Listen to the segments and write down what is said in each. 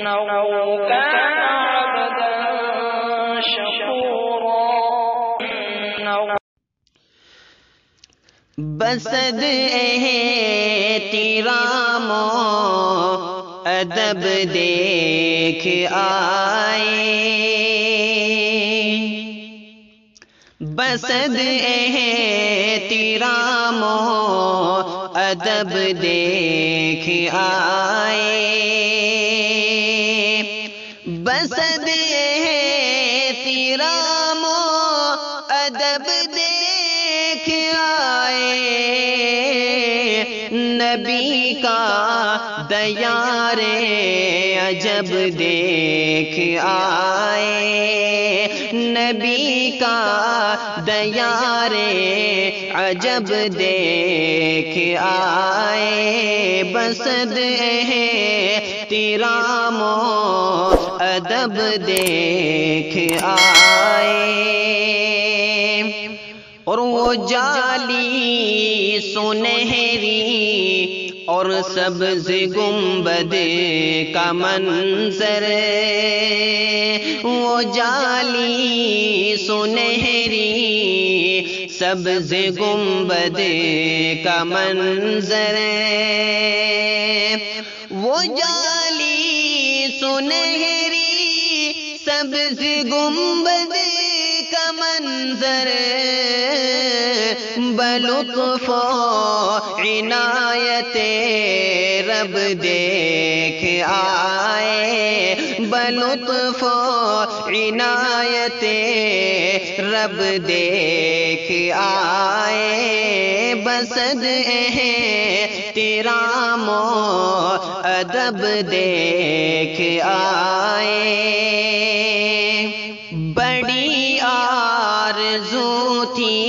كان عبدا شكورا بسد احترام و ادب دیکھ آئے، بسد احترام و ادب دیکھ آئے، بسد احترام و ادب دیکھ آئے، نبی کا دیار عجب دیکھ آئے، نبی کا دیار عجب دیکھ آئے، بسد احترام و ادب دیکھ آئے، اور وہ جالی سنہری اور سبز گنبد کا منظر، وہ جالی سنہری سبز گنبد کا منظر، وہ جالی سنہری سبز گنبد کا منظر، بلطف و عنایت رب دیکھ آئے، بلطف و عنایت رب دیکھ آئے، بسد احترام و ادب دیکھ آئے، بڑی آرزو تھی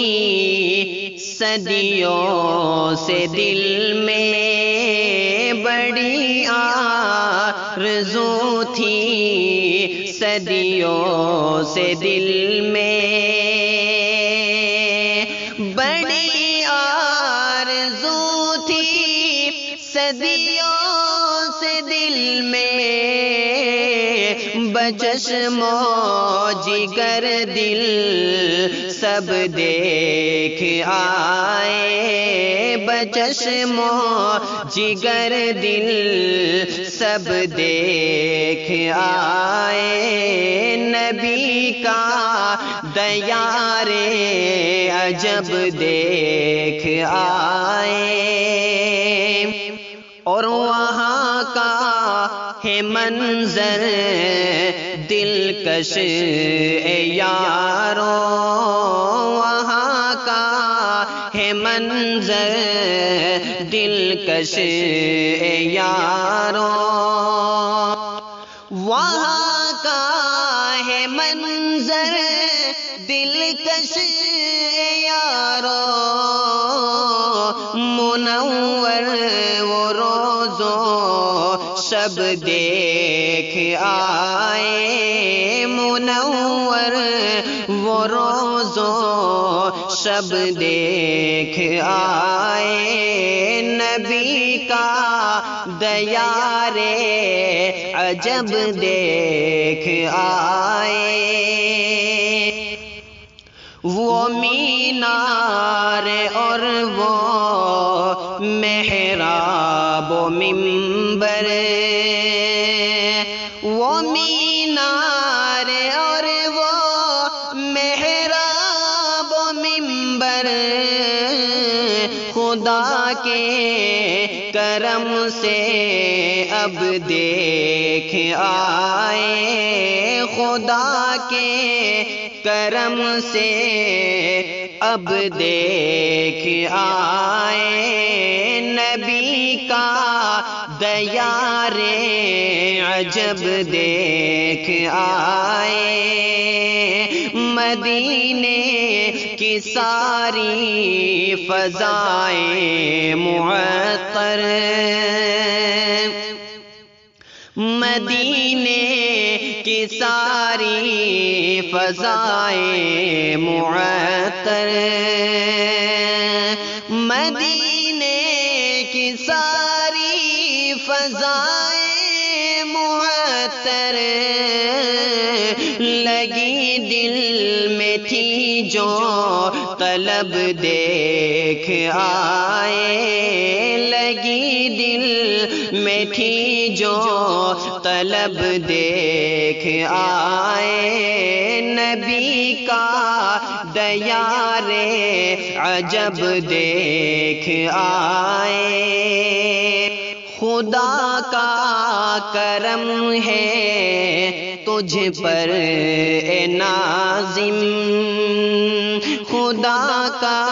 صدیوں سے دل میں، بڑی آرزو تھی صدیوں سے دل میں، بڑی آرزو تھی صدیوں سے دل میں، بچشم و جگر دل سب دیکھ آئے، بچشم و جگر دل سب دیکھ آئے، نبی کا دیار عجب دیکھ آئے، اور وہاں کا ہے منظر دلکش اے یارو، وہاں کا ہے منظر دلکش اے یارو، وہاں کا ہے منظر دلکش اے یارو، منور وہ روز و شب دیکھ آئے، منور وہ روز و شب دیکھ آئے، نبی کا دیار عجب دیکھ آئے، وہ مینار اور وہ محراب و منبر، وہ مینار اور وہ محراب و منبر، خدا کے کرم سے اب دیکھ آئے، خدا کے کرم سے اب دیکھ آئے، نبی کا دیار عجب دیکھ آئے، مدینے کی ساری فضائیں معطر، مدینے کی ساری فضائیں معطر، مدینے کی ساری فضائیں معطر، معطر لگی دل میں تھی جو طلب دیکھ آئے، لگی دل میں تھی جو طلب دیکھ آئے، نبی کا دیار عجب دیکھ آئے۔ خدا کا کرم ہے تجھ پر اے ناظم، خدا کا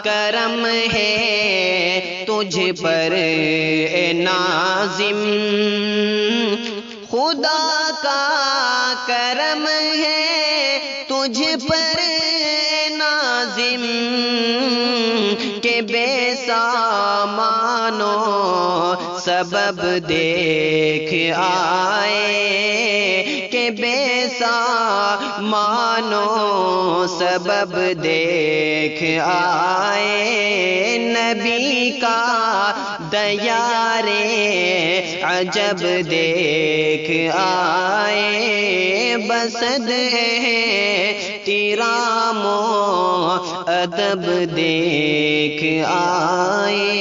کرم ہے تجھ پر اے ناظم، خدا کا کرم ہے تجھ پر اے ناظم، کہ بے سامانو سبب دیکھ آئے، کہ بے سامانو سبب دیکھ آئے، نبی کا دیار عجب دیکھ آئے، بسد احترام و ادب دیکھ آئے۔